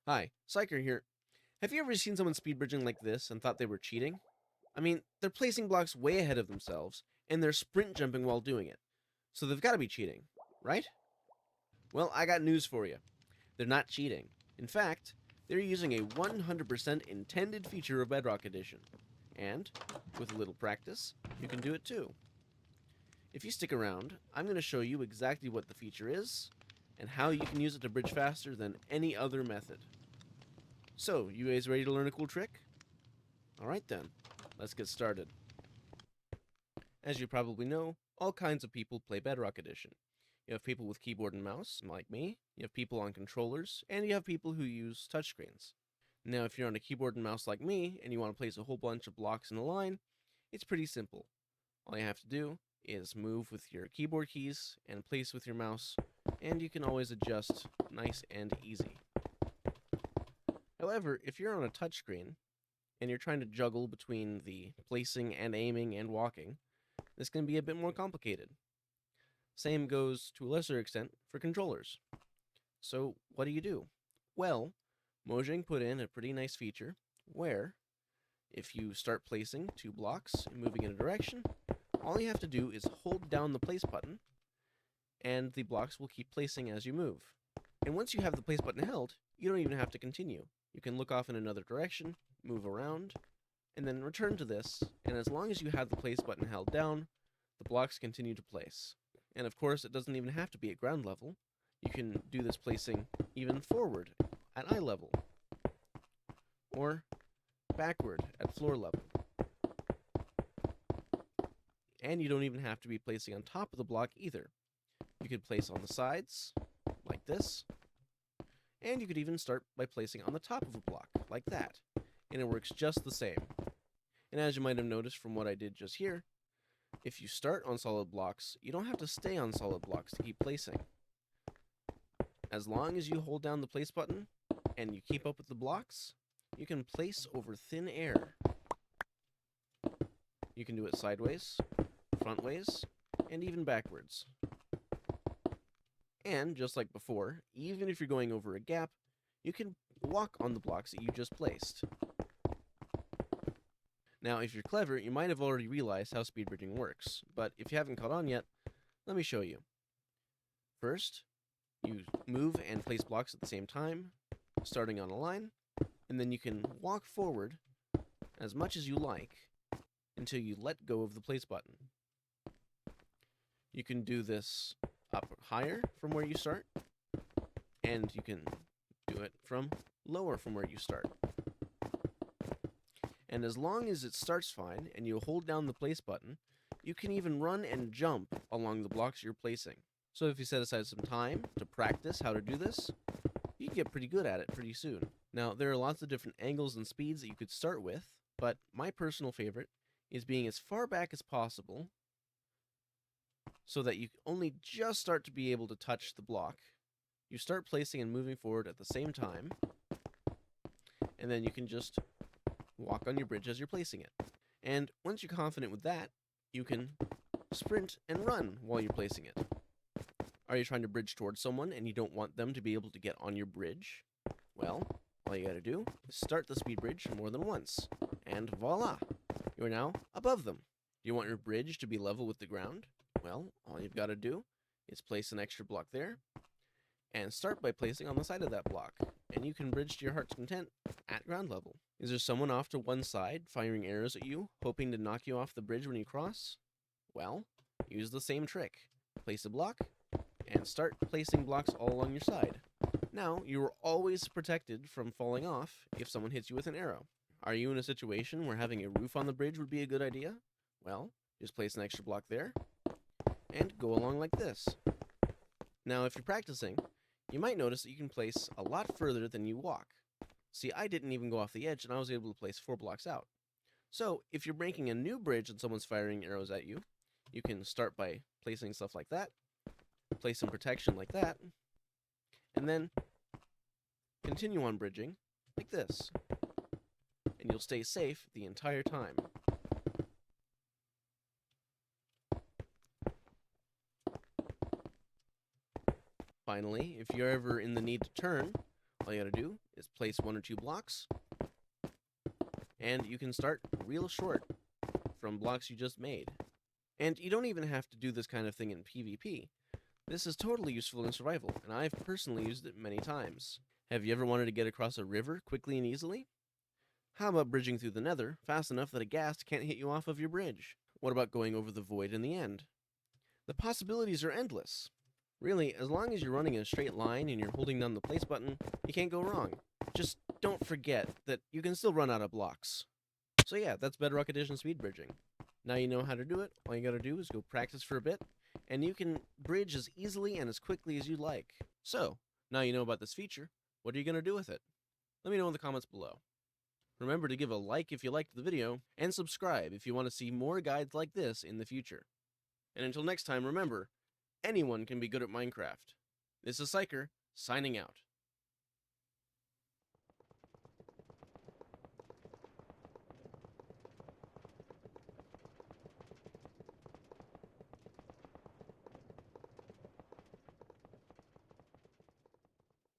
Hi, Psyker here. Have you ever seen someone speed bridging like this and thought they were cheating? I mean, they're placing blocks way ahead of themselves, and they're sprint jumping while doing it. So they've got to be cheating, right? Well, I got news for you. They're not cheating. In fact, they're using a 100% intended feature of Bedrock Edition. And, with a little practice, you can do it too. If you stick around, I'm going to show you exactly what the feature is, and how you can use it to bridge faster than any other method. So, you guys ready to learn a cool trick? Alright then, let's get started. As you probably know, all kinds of people play Bedrock Edition. You have people with keyboard and mouse, like me, you have people on controllers, and you have people who use touchscreens. Now, if you're on a keyboard and mouse like me, and you want to place a whole bunch of blocks in a line, it's pretty simple. All you have to do is move with your keyboard keys and place with your mouse, and you can always adjust nice and easy. However, if you're on a touchscreen, and you're trying to juggle between the placing and aiming and walking, this can be a bit more complicated. Same goes, to a lesser extent, for controllers. So, what do? Well, Mojang put in a pretty nice feature where, if you start placing 2 blocks and moving in a direction, all you have to do is hold down the place button, and the blocks will keep placing as you move. And once you have the place button held, you don't even have to continue. You can look off in another direction, move around, and then return to this, and as long as you have the place button held down, the blocks continue to place. And of course, it doesn't even have to be at ground level. You can do this placing even forward at eye level, or backward at floor level. And you don't even have to be placing on top of the block either. You could place on the sides, like this, and you could even start by placing on the top of a block, like that, and it works just the same. And as you might have noticed from what I did just here, if you start on solid blocks, you don't have to stay on solid blocks to keep placing. As long as you hold down the place button, and you keep up with the blocks, you can place over thin air. You can do it sideways, frontways, and even backwards. And, just like before, even if you're going over a gap, you can walk on the blocks that you just placed. Now, if you're clever, you might have already realized how speed bridging works, but if you haven't caught on yet, let me show you. First, you move and place blocks at the same time, starting on a line, and then you can walk forward as much as you like until you let go of the place button. You can do this up higher from where you start, and you can do it from lower from where you start. And as long as it starts fine and you hold down the place button, you can even run and jump along the blocks you're placing. So if you set aside some time to practice how to do this, you can get pretty good at it pretty soon. Now, there are lots of different angles and speeds that you could start with, but my personal favorite is being as far back as possible so that you only just start to be able to touch the block. You start placing and moving forward at the same time, and then you can just walk on your bridge as you're placing it. And once you're confident with that, you can sprint and run while you're placing it. Are you trying to bridge towards someone and you don't want them to be able to get on your bridge? Well, all you gotta do is start the speed bridge more than once, and voila! You are now above them. Do you want your bridge to be level with the ground? Well, all you've got to do is place an extra block there, and start by placing on the side of that block, and you can bridge to your heart's content at ground level. Is there someone off to one side firing arrows at you, hoping to knock you off the bridge when you cross? Well, use the same trick. Place a block, and start placing blocks all along your side. Now, you are always protected from falling off if someone hits you with an arrow. Are you in a situation where having a roof on the bridge would be a good idea? Well, just place an extra block there, and go along like this. Now, if you're practicing, you might notice that you can place a lot further than you walk. See, I didn't even go off the edge, and I was able to place 4 blocks out. So, if you're making a new bridge and someone's firing arrows at you, you can start by placing stuff like that, place some protection like that, and then continue on bridging like this. And you'll stay safe the entire time. Finally, if you're ever in the need to turn, all you gotta do is is place 1 or 2 blocks, and you can start real short from blocks you just made. And you don't even have to do this kind of thing in PvP. This is totally useful in survival, and I've personally used it many times. Have you ever wanted to get across a river quickly and easily? How about bridging through the Nether fast enough that a ghast can't hit you off of your bridge? What about going over the void in the end? The possibilities are endless. Really, as long as you're running in a straight line and you're holding down the place button, you can't go wrong. Just don't forget that you can still run out of blocks. So yeah, that's Bedrock Edition speed bridging. Now you know how to do it. All you gotta do is go practice for a bit, and you can bridge as easily and as quickly as you like. So, now you know about this feature, what are you gonna do with it? Let me know in the comments below. Remember to give a like if you liked the video, and subscribe if you want to see more guides like this in the future. And until next time, remember, anyone can be good at Minecraft. This is Psyker, signing out.